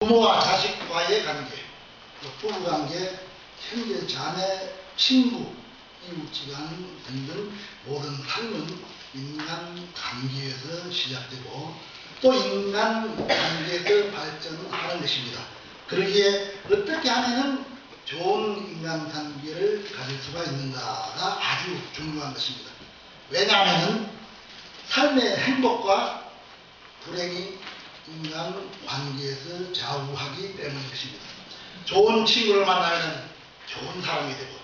부모와 자식과의 관계, 부부관계, 형제, 자매, 친구, 이웃지간 등등 모든 삶은 인간관계에서 시작되고 또 인간관계에서 발전하는 것입니다. 그러기에 어떻게 하면 좋은 인간관계를 가질 수가 있는가가 아주 중요한 것입니다. 왜냐하면 삶의 행복과 불행이 인간관계에서 좌우하기 때문인 것입니다. 좋은 친구를 만나면 좋은 사람이 되고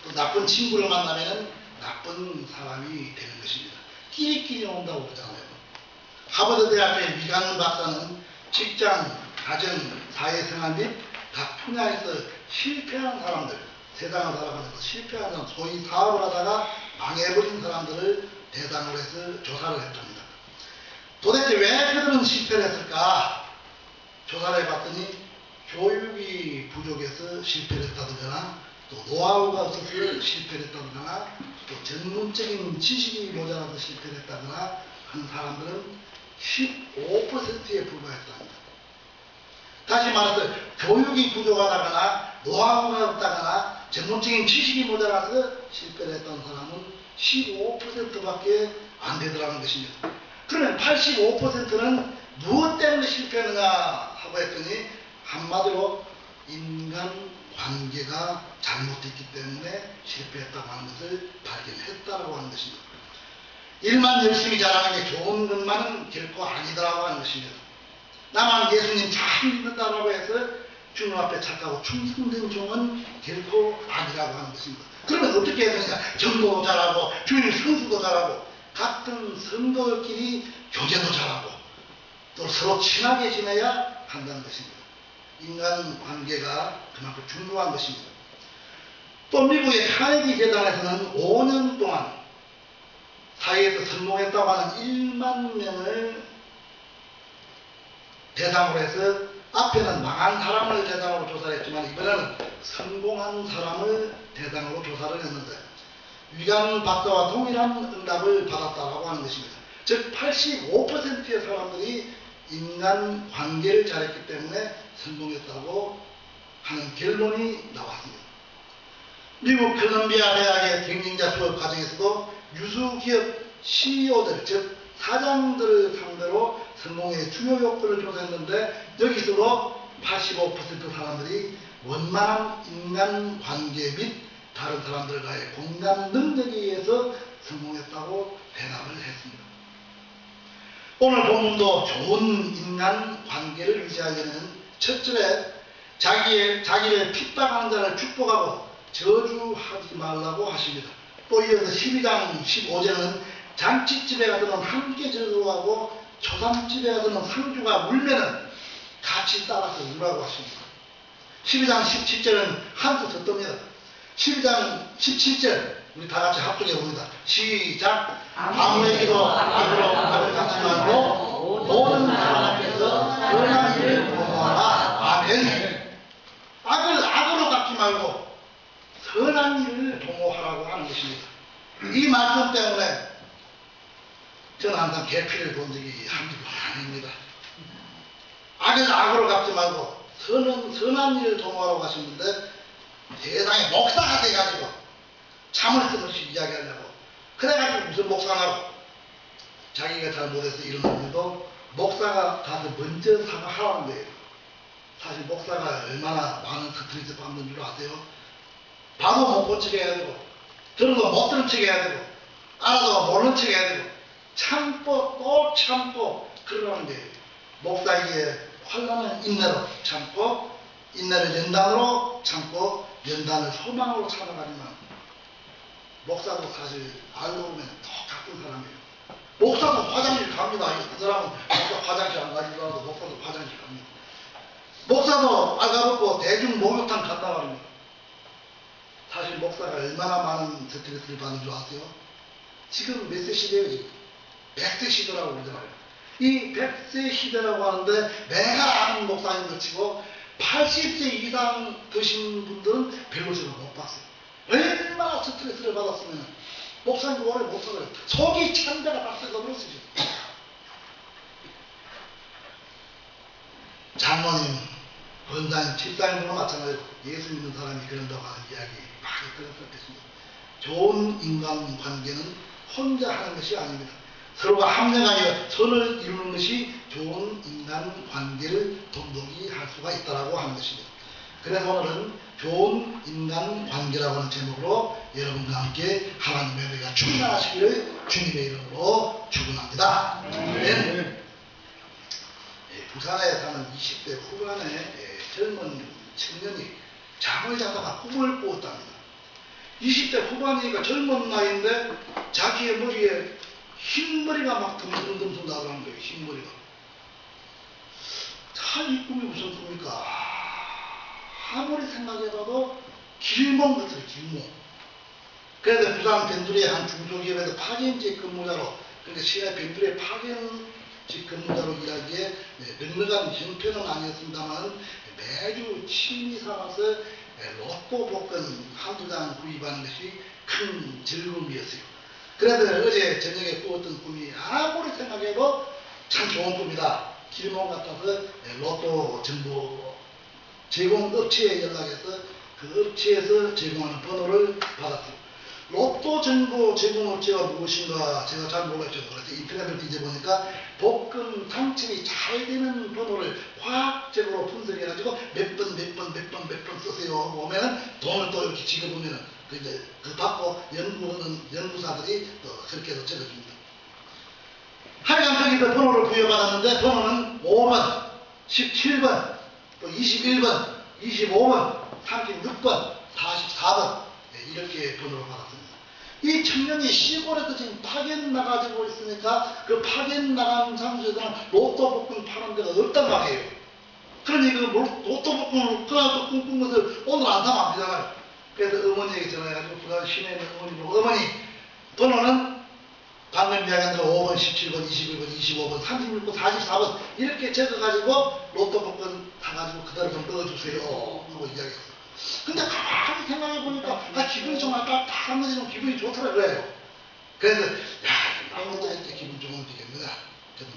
또 나쁜 친구를 만나면 나쁜 사람이 되는 것입니다. 끼리끼리 온다고 그러잖아요. 하버드 대학의 미간 박사는 직장, 가정, 사회생활 및 각 분야에서 실패한 사람들, 세상을 살아가면서 실패한 사람, 소위 사업을 하다가 망해버린 사람들을 대상으로 해서 조사를 했답니다. 도대체 왜 그들은 실패를 했을까? 조사를 해봤더니 교육이 부족해서 실패를 했다든가 또 노하우가 없어서 실패를 했다든가 또 전문적인 지식이 모자라서 실패를 했다거나 하는 사람들은 15%에 불과했답니다. 다시 말해서 교육이 부족하다거나 노하우가 없다거나 전문적인 지식이 모자라서 실패를 했던 사람은 15%밖에 안 되더라는 것입니다. 그러면 85%는 무엇 때문에 실패했느냐 하고 했더니 한마디로 인간관계가 잘못됐기 때문에 실패했다고 하는 것을 발견했다고 하는 것입니다. 일만 열심히 잘하는 게 좋은 것만은 결코 아니더라고 하는 것입니다. 나만 예수님 잘 믿는다라고 해서 주님 앞에 착하고 충성된 종은 결코 아니라고 하는 것입니다. 그러면 어떻게 해야 되느냐? 전도도 잘하고 주님 성수도 잘하고 같은 성도끼리 교제도 잘하고 또 서로 친하게 지내야 한다는 것입니다. 인간관계가 그만큼 중요한 것입니다. 또 미국의 카네기 재단에서는 5년 동안 사회에서 성공했다고 하는 1만 명을 대상으로 해서 앞에는 망한 사람을 대상으로 조사를 했지만 이번에는 성공한 사람을 대상으로 조사를 했는데 위관 박사와 동일한 응답을 받았다고 하는 것입니다. 즉 85%의 사람들이 인간관계를 잘했기 때문에 성공했다고 하는 결론이 나왔습니다. 미국 콜롬비아 대학의 경영자 수업 과정에서도 유수기업 CEO들 즉 사장들을 상대로 성공의 주요 요건을 조사했는데 여기서도 85% 사람들이 원만한 인간관계 및 다른 사람들과의 공감 능력에 의해서 성공했다고 대답을 했습니다. 오늘 본문도 좋은 인간관계를 유지하려면 첫째 자기를 핍박하는 자를 축복하고 저주하지 말라고 하십니다. 또 이어서 12장 15절은 잔치집에 가서는 함께 저주하고 초상집에 가서는 상주가 울면은 같이 따라서 우라고 하십니다. 12장 17절은 한수 덧듭니다. 12장 17절 우리 다 같이 합독해 봅니다. 시작. 아무에게도 악으로 악을 갚지 말고 모든 사람 앞에서 선한 일을 도모하라. 아멘. 악을 악으로 갚지 말고 선한 일을 도모하라고 하는 것입니다. 이 말씀 때문에 저는 항상 계피를 본 적이 한두 번 아닙니다. 악을 악으로 갚지 말고 선한 일을 도모하라고 하시는데 세상에 목사가 돼가지고 참을 수 없이 이야기하려고 그래가지고 무슨 목사냐고 자기가 잘 못해서 이런 분들도 목사가 가서 먼저 사과하라는 거예요. 사실 목사가 얼마나 많은 스트레스 받는 줄 아세요? 봐도 못 본 척 해야 되고 들어도 못 들은 척 해야 되고 알아도 모르는 척 해야 되고 참고 또 참고 그러라는 거예요. 목사에게 환난은 인내로 참고 인내를 연단으로 참고 연단을 소망으로 참아가지만 목사도 사실 알고 보면 똑같은 사람이에요. 목사도 화장실 갑니다. 그 사람은 목사 화장실 안 가지고 하고 목사도 화장실 갑니다. 목사도 알가벗고 대중 목욕탕 갔다 말입니다. 사실 목사가 얼마나 많은 스트레스를 받는 줄 아세요? 지금 몇 세 시대예요? 지금 100세 시대라고 그러잖아요. 이 100세 시대라고 하는데 내가 아는 목사님들 치고 80세 이상 되신 분들은 별로 저는 못 봤어요. 얼마나 스트레스를 받았으면 목사님 오래 못 살아요. 속이 찬 데가 다 썩어버렸어요. 장모님 권사님, 집사님도 마찬가지로 예수 믿는 사람이 그런다고 하는 이야기 많이 들었었겠습니다. 좋은 인간관계는 혼자 하는 것이 아닙니다. 서로가 합력하여 선을 이루는 것이 좋은 인간관계를 돈독히 할 수가 있다고 하는 것입니다. 그래서 오늘은 좋은 인간관계라고 하는 제목으로 여러분과 함께 하나님의 은혜가 충만하시기를 주님의 이름으로 축원합니다. 네. 부산에 사는 20대 후반의 젊은 청년이 잠을 자다가 꿈을 꾸었답니다. 20대 후반이니까 젊은 나이인데 자기의 머리에 흰머리가 막 듬성듬성 나가는 거예요. 흰머리가. 참 이 꿈이 무슨 꿈입니까? 아무리 생각해봐도 길몽 같아요. 길몽. 그래서 부산 변두리의 한 중소기업에서 파견직 근무자로, 그러니까 시내 변두리의 파견직 근무자로 일하기에 넉넉한 형편은 아니었습니다만 매주 취미 삼아서 로또 복권 한두 장 구입하는 것이 큰 즐거움이었어요. 그래서 어제 저녁에 꾸었던 꿈이 아무리 생각해도 참 좋은 꿈이다. 길몽 같아서 로또 정보 제공 업체에 연락해서 그 업체에서 제공하는 번호를 받았어요. 로또 정보 제공 업체가 무엇인가 제가 잘 몰랐죠. 그래서 인터넷을 뒤져보니까 복권 당첨이 잘 되는 번호를 과학적으로 분석해가지고 몇 번 쓰세요. 보면은 돈을 또 이렇게 지급하면은 그 받고 연구하는 연구사들이 또 그렇게 해서 적어줍니다. 하여간 거기서 번호를 부여받았는데 번호는 5번, 17번, 또 21번, 25번, 36번, 44번 이렇게 번호를 받았습니다. 이 청년이 시골에서 지금 파견 나가지고 있으니까 그 파견 나간 장소에서는 로또 복권 파는 데가 없단 말이에요. 그러니 그 로또 복권을 그날 꿈꾼 것을 오늘 안 사면 안 되잖아요. 그래서 어머니에게 전화해가지고 부산 시내에 있는 어머니로 어머니 번호는 방금 이야기한 대로 5번, 17번, 21번, 25번, 36번, 44번 이렇게 적어가지고 로또 복권 사가지고 그대로 좀 넣어주세요 하고 이야기했어요. 근데 가만히 생각해보니까 기분이 좀 아까 딱 한마디 좀 기분이 좋더라고요. 그래서 나 혼자 이렇게 기분 좋으면 되겠느냐.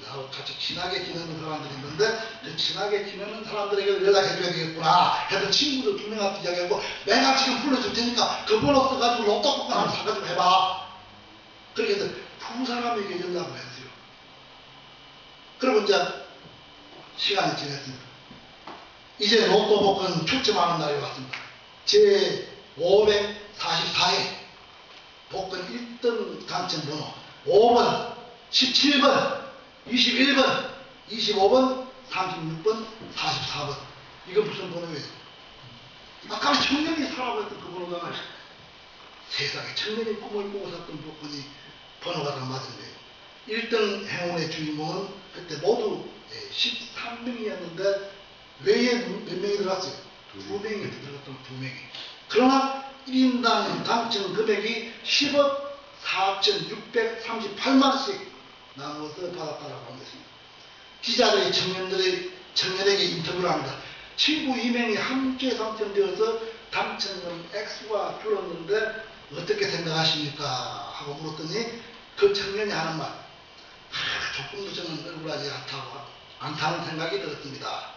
나하고 같이 친하게 지내는 사람들이 있는데 그 친하게 지내는 사람들에게 연락해줘야 되겠구나 해서 친구들 2명한테 이야기하고 내가 지금 불러줄 테니까 그 번호 써가지고 로또 복권 하나 사가지고 해봐. 그렇게 해서 두 사람에게 연락을 했어요. 그리고 이제 시간이 지났습니다. 이제 로또 복권 출점하는 날이 왔습니다. 제 544회 복권 1등 당첨 번호 5번, 17번, 21번, 25번, 36번, 44번. 이건 무슨 번호예요? 아까 청년이 사라고 했던 그 번호잖아요. 세상에 청년이 꿈을 꾸고 샀던 복권이 번호가 다 맞은 거예요. 1등 행운의 주인공은 그때 모두 13명이었는데 외에 몇 명이 들어갔어요? 2명이 들어갔던 2명이. 그러나 1인당 당첨 금액이 10억 4,638만원씩 나누어서 받았다라고 하는 것입니다. 기자들이 청년에게 인터뷰를 합니다. 친구 2명이 함께 당첨되어서 당첨금 X가 줄었는데 어떻게 생각하십니까? 하고 물었더니 그 청년이 하는 말, 조금도 저는 억울하지 않다는 생각이 들었습니다.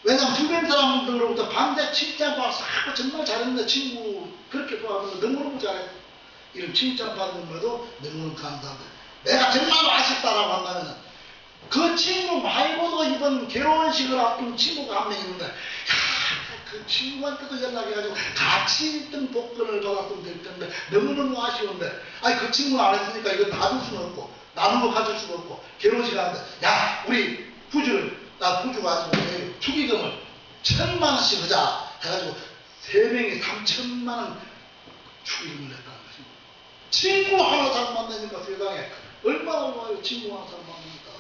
왜냐하면 주변 사람들로부터 반대 칭찬받아서 정말 잘했는데 친구 그렇게 좋아하면 너무너무 잘했어. 이런 칭찬받는 것도 너무너무 감사합니다. 내가 정말 아쉽다라고 한다면 그 친구 말고도 이번 결혼식을 앞둔 친구가 한 명 있는데 그 친구한테도 연락해가지고 같이 1등 복권을 받았으면 될 텐데 너무너무 아쉬운데 아니 그 친구는 안 했으니까 이거 놔줄 수는 없고 나누고 가질 수는 없고 결혼식 하는데 야 우리 나 부주 가지고 축의금을 1,000만원씩 하자 해가지고 3명이 3,000만원 축의금을 냈다는 것입니다. 친구 하나 잘 만나니까 세상에 얼마나 좋아요. 친구 하나 잘 만나니까.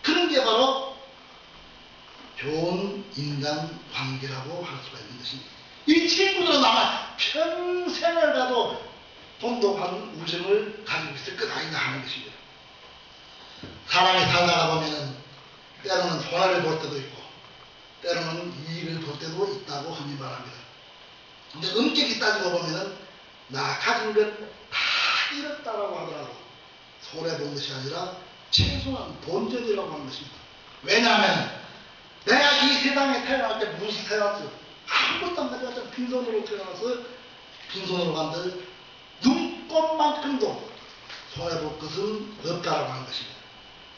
그런 게 바로 좋은 인간 관계라고 할 수가 있는 것입니다. 이 친구들은 아마 평생을 가도 돈독한 우정을 가지고 있을 것 아닌가 하는 것입니다. 사람이 살다가 보면은 때로는 손해를 볼 때도 있고 때로는 이익을 볼 때도 있다고 흔히 말합니다. 근데 엄격히 따지고 보면은 나 가진 것 다 잃었다라고 하더라도 손해본 것이 아니라 최소한 본전이라고 하는 것입니다. 왜냐하면 세상에 태어날 때 무슨 태어났죠? 아무것도 안 가져왔죠. 빈손으로 태어나서 빈손으로 간들 눈꽃만큼도 손해볼 것은 없다라고 하는 것입니다.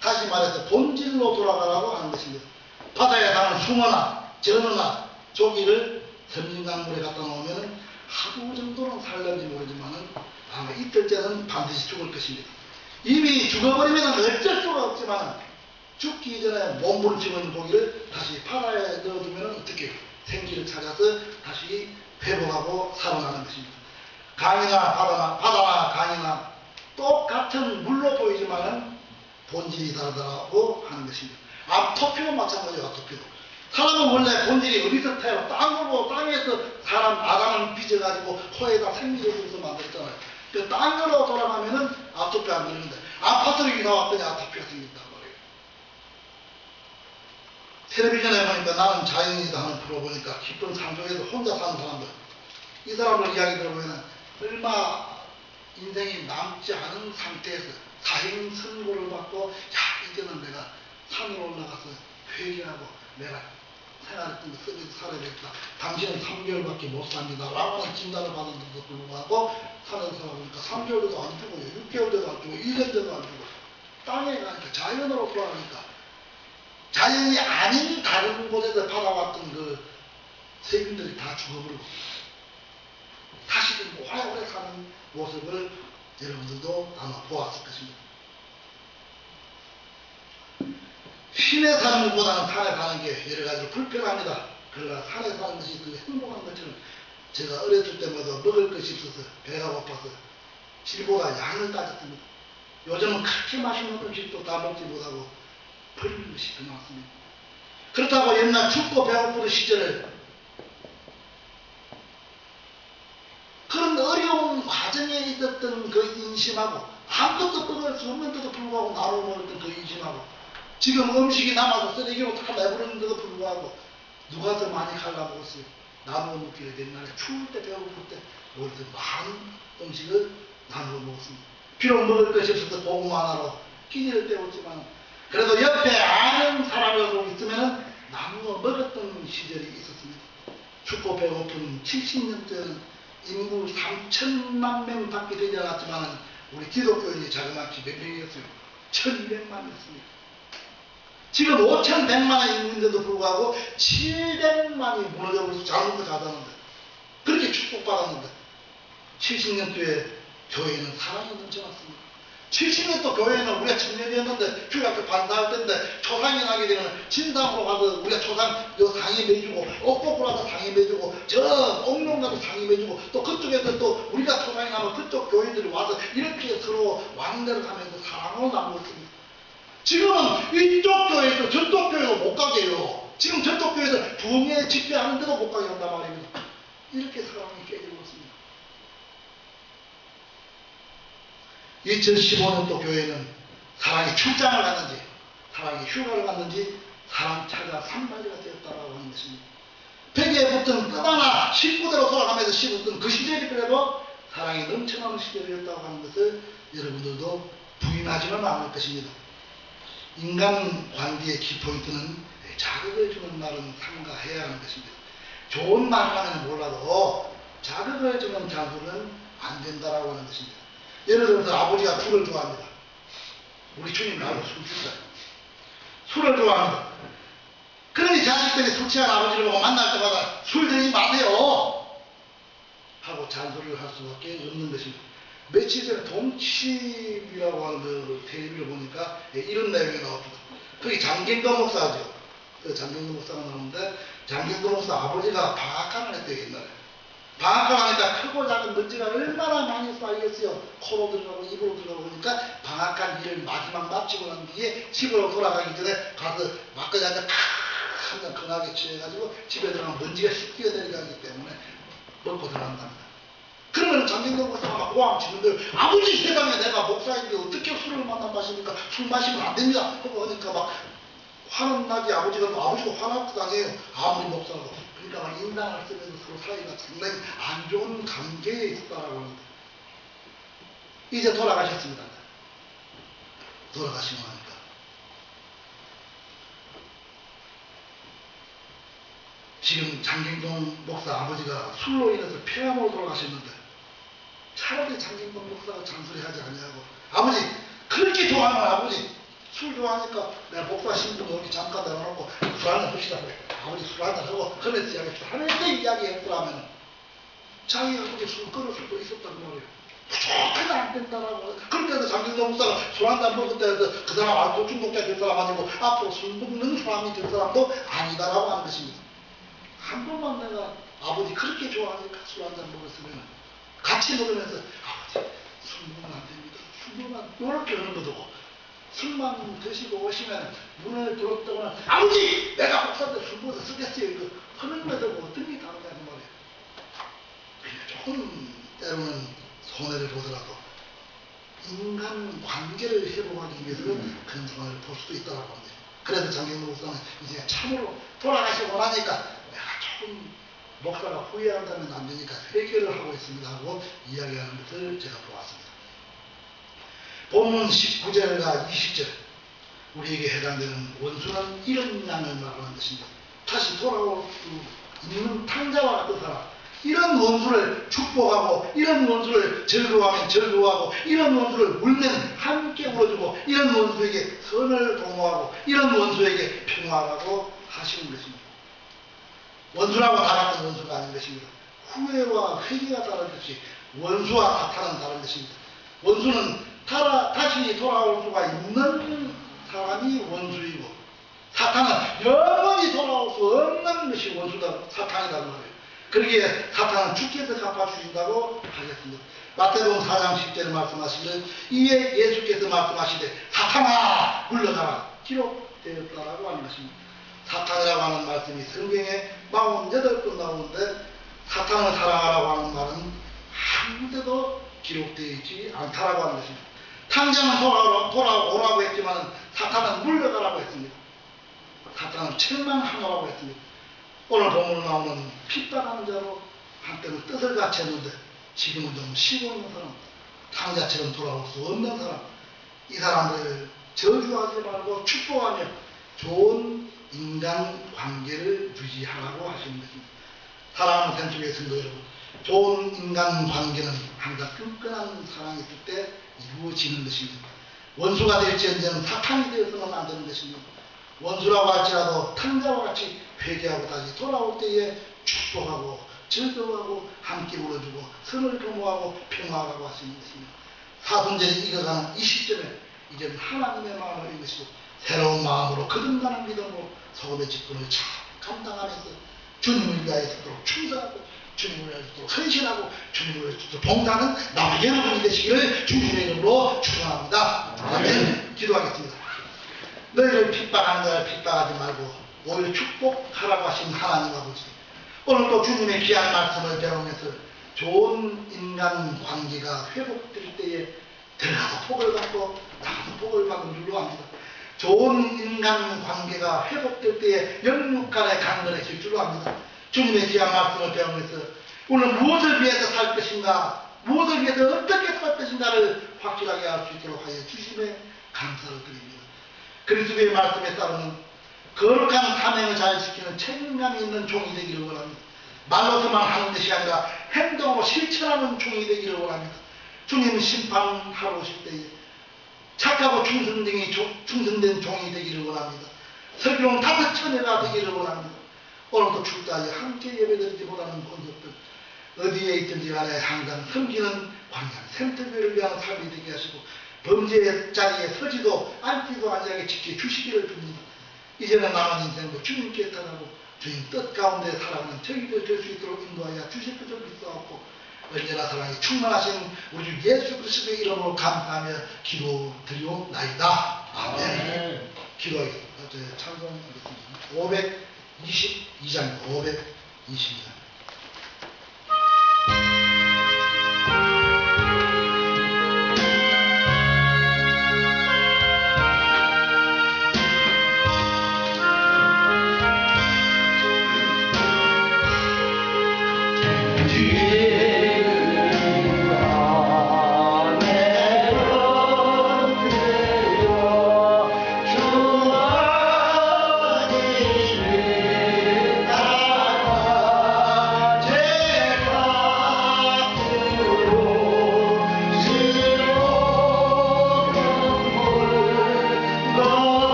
다시 말해서 본질로 돌아가라고 하는 것입니다. 바다에 사는 숭어나 전어나 조기를 선진강물에 갖다 놓으면 하루 정도는 살는지 모르지만은 아마 이틀째는 반드시 죽을 것입니다. 이미 죽어버리면 어쩔 수가 없지만 죽기 전에 몸부림치고 있는 고기를 다시 바다에 넣어두면 어떻게 생기를 찾아서 다시 회복하고 살아나는 것입니다. 강이나 바다나 강이나 똑같은 물로 보이지만은 본질이 다르다고 하는 것입니다. 아토피도 마찬가지예요. 아토피도. 사람은 원래 본질이 어디서 태어 땅에서 사람 아담을 빚어가지고 코에다 생기를 줘서 만들었잖아요. 그 땅으로 돌아가면은 아토피 안 걸리는데 아파트로 이사 왔더니 아토피가 생긴단 말이에요. 텔레비전에 보니까 나는 자연이다 하는 프로 보니까 깊은 산속에서 혼자 사는 사람들, 이 사람들 이야기 들어보면 얼마 인생이 남지 않은 상태에서 사형 선고를 받고 야 이제는 내가 산으로 올라가서 회개하고 내가 생활했던 거 썩어서 살아야 되겠다. 당신은 3개월밖에 못 삽니다. 라고 하는 진단을 받았는데도 불구하고 산에서 살아보니까 3개월도 안 주고요. 6개월도 안 주고 1년도 안 주고 땅에 가니까 자연으로 돌아가니까 자연이 아닌 다른 곳에서 받아왔던 그 세균들이 다 죽어버리고 다시금 오래오래 사는 모습을 여러분들도 아마 보았을 것입니다. 신에 사는 것보다는 산에 사는 게 여러 가지로 불편합니다. 그러나 산에 사는 것이 그 행복한 것처럼 제가 어렸을 때마다 먹을 것이 없어서 배가 고파서 질보다 양을 따졌습니다. 요즘은 그렇게 맛있는 음식도 다 먹지 못하고 버리는 것이 더 많습니다. 그렇다고 옛날 춥고 배고프던 시절에 그런 어려운 과정에 있었던 그 인심하고 아무것도 먹을 수 없는데도 불구하고 나눠 먹었던 그 인심하고 지금 음식이 남아서 쓰레기로 다 내버렸는데도 불구하고 누가 더 많이 갈라먹었어요? 나누어 먹기를 옛날에 추울 때 배고플 때 오히려 더 많은 음식을 나누어 먹었습니다. 비록 먹을 것이 없어서 고구마 하나로 끼니를 때웠지만 그래도 옆에 아는 사람이라도 있으면 나누어 먹었던 시절이 있었습니다. 춥고 배고픈 70년대는 인구 3천만 명 밖에 되지 않았지만 우리 기독교인이 자그마치 몇 명이었어요? 1200만이었습니다. 지금 5100만이 있는데도 불구하고 700만이 무너져버려서 잘못을 가다는데 그렇게 축복받았는데 70년도에 교회는 사랑이 넘쳐났습니다. 70년도 교회는 우리가 청년이었는데 교회 앞에 반사할 때인데 초상이 나게 되면 진상으로 가서 우리가 초상 요 상이 매주고 옥복으로 가서 상이 매주고 저 옥룡 가서 상이 매주고 또 그쪽에서 또 우리가 초상이 나면 그쪽 교인들이 와서 이렇게 서로 왕래를 하면서 사랑으로 나누었습니다. 지금은 이쪽 교회에서 저쪽 교회도 못 가게 해요. 지금 저쪽 교회에서 부흥회 집회하는데도 못 가게 한단 말입니다. 이렇게 사랑이 깨지고 있습니다. 2015년도 교회는 사랑이 출장을 갔는지 사랑이 휴가를 갔는지 사랑 찾아 산발이가 되었다고 하는 것입니다. 벽에 붙은 끝 하나 식구대로 돌아가면서 씹었던 그 시절이 그래도 사랑이 넘쳐나는 시절이었다고 하는 것을 여러분들도 부인하지는 않을 것입니다. 인간 관계의 키포인트는 자극을 주는 말은 삼가해야 하는 것입니다. 좋은 말을 하면 몰라도 자극을 주는 장소는 안 된다라고 하는 것입니다. 예를 들어서 아버지가 술을 좋아합니다. 우리 주님 나도 술 준다. 술을 좋아합니다. 그러니 자식들이 술 취한 아버지를 보고 만날 때마다 술 드리지 마세요 하고 잔소리를 할 수밖에 없는 것입니다. 며칠 전에 동칩이라고 하는 그 텔레비를 보니까 이런 내용이 나옵니다. 거기 장경도 목사죠. 그 장경도 목사가 나오는데 장경도 목사 아버지가 방앗간을 했대요. 옛날에. 방앗간 하니까 크고 작은 먼지가 얼마나 많이 쌓이겠어요. 코로 들어가고 입으로 들어가고 그러니까 방앗간 일을 마지막 마치고 난 뒤에 집으로 돌아가기 전에 가서 막걸리 한잔 한잔 건하게 취해가지고 집에 들어가면 먼지가 씩 뛰어내려가기 때문에 먹고 들어간답니다. 그러면 장경도 목사가 막 고함 치는데 아버지 세상에 내가 목사인데 어떻게 술을 만나 마십니까? 술 마시면 안 됩니다. 하니까 막 화는 나지 아버지가 화날 거 아니에요. 아무리 목사고. 그러니까 막 인당을 쓰면서 서로 사이가 상당히 안 좋은 관계에 있었다라고 합니다. 이제 돌아가셨습니다. 돌아가시고 나니까 지금 장경동 목사 아버지가 술로 인해서 폐암으로 돌아가셨는데 차라리 장경동 목사가 잔소리하지 않냐고. 아버지 그렇게 좋아하는 아버지 술 좋아하니까 내가 목사 신분도 이렇게 잠깐 내려놓고 술 한잔 합시다. 아버지 술 한잔 하고 그래서 이야기했다. 하면서 이야기했더라면 자기 아버지 술 끊을 수도 있었단 말이에요. 무조건 안 된다라고. 그런데도 장경동 목사가 술 한잔 먹을 때도 그 사람 알코올 중독자 될 사람 아니고 앞으로 술 먹는 사람이 될 사람도 아니다라고 하는 것입니다. 한 번만 내가 아버지 그렇게 좋아하니까 술 한잔 먹었으면 같이 먹으면서 아버지 술 먹으면 안 됩니다. 술 먹으면 이렇게 하는 것도 술만 드시고 오시면 문을 들었다거나 아버지 내가 목사한테 술 먹어서 쓰겠어요. 이거 하는 것도 어떤 게 다르다는 말이에요. 조금 때로는 손해를 보더라도 인간 관계를 회복하기 위해서는 그런 상황을 볼 수도 있다고 합니다. 그래서 장경동 목사는 이제 참으로 돌아가시고 나니까 내가 조금 목사가 후회한다면 안 되니까 회개를 하고 있습니다 하고 이야기하는 것을 제가 보았습니다. 본문 19절과 20절 우리에게 해당되는 원수는 이런 양을 말하는 것입니다. 다시 돌아올 수 있는 탕자와 같은 사람, 이런 원수를 축복하고 이런 원수를 즐거워하면 즐거워하고 이런 원수를 울면 함께 울어주고 이런 원수에게 선을 도모하고 이런 원수에게 평화라고 하시는 것입니다. 원수라고 다 같은 원수가 아닌 것입니다. 후회와 회개가 다르듯이 원수와 사탄은 다른 것입니다. 원수는 다시 돌아올 수가 있는 사람이 원수이고 사탄은 영원히 돌아올 수 없는 것이 원수다, 사탄이라는 말이에요. 그러기에 사탄은 주께서 갚아주신다고 하셨습니다. 마태복음 4장 10절에 말씀하시기를 이에 예수께서 말씀하시되 사탄아 물러가라 기록되었다라고 하는 것입니다. 사탄이라고 하는 말씀이 성경에 48번 나오는데 사탄을 사랑하라고 하는 말은 아무데도 기록되어 있지 않다라고 하는 것입니다. 탕자는 돌아오라고 했지만 사탄은 물러가라고 했습니다. 사탄은 책망하라고 했습니다. 오늘 본문에 나오는 핍박하는 자로 한때는 뜻을 같이 했는데 지금은 좀 쉬고 있는 사람, 탕자처럼 돌아올 수 없는 사람, 이 사람들을 저주하지 말고 축복하며 좋은 인간 관계를 유지하라고 하시는 것입니다. 사랑하는天주의 성도 여러분, 좋은 인간 관계는 항상 끈끈한 사랑이 있을 때 이루어지는 것입니다. 원수가 될지언정 사탄이 되어서는 안 되는 것입니다. 원수라고 할지라도 탕자와 같이 회개하고 다시 돌아올 때에 축복하고 즐거워하고 함께 울어주고 선을 도모하고 평화하라고 하시는 것입니다. 사순절이 익어가는 이 시점에 이제는 하나님의 마음을 읽으시고 새로운 마음으로 거듭나는 믿음으로 소금의 직분을 잘 감당하면서 주님을 위하여 서도록 충성하고 주님을 위하여 서도록 헌신하고 주님을 위하여 서도록 봉사하는 나와 여러분이 되시기를 주님의 이름으로 축원합니다. 아멘. 기도하겠습니다. 너희를 핍박하는 자를 핍박하지 말고 오히려 축복하라고 하신 하나님 아버지, 오늘 또 주님의 귀한 말씀을 배우면서 좋은 인간 관계가 회복될 때에 들어가서 복을 받고 나가서 복을 받은 줄로 압니다. 좋은 인간 관계가 회복될 때에 영육간의 강건해질 줄로 압니다. 주님의 귀한 말씀을 배우면서 오늘 무엇을 위해서 살 것인가, 무엇을 위해서 어떻게 살 것인가를 확실하게 알 수 있도록 하여 주심에 감사를 드립니다. 그리스도의 말씀에 따르는 거룩한 사명을 잘 지키는 책임감이 있는 종이 되기를 원합니다. 말로서만 하는 것이 아니라 행동으로 실천하는 종이 되기를 원합니다. 주님 심판하러 오실 때에 착하고 충성된 종이 되기를 원합니다. 설교는 5,000회가 되기를 원합니다. 오늘도 출가하여 함께 예배드리지 못하는 본석들 어디에 있든지 간에 항상 섬기는 광야 생태교를 위한 삶이 되게 하시고 범죄의 자리에 서지도 앉지도 아니하게 지켜주시기를 빕니다. 이제는 남은 인생도 주님께 따르고 주님 뜻 가운데 살아가는 저희들 될 수 있도록 인도하여 주실 것을 믿사옵고 언제나 사랑이 충만하신 우리 주 예수 그리스도의 이름으로 감사하며 기도드리옵나이다. 아멘. 기도하겠습니다. 찬송하겠습니다. 522장 522장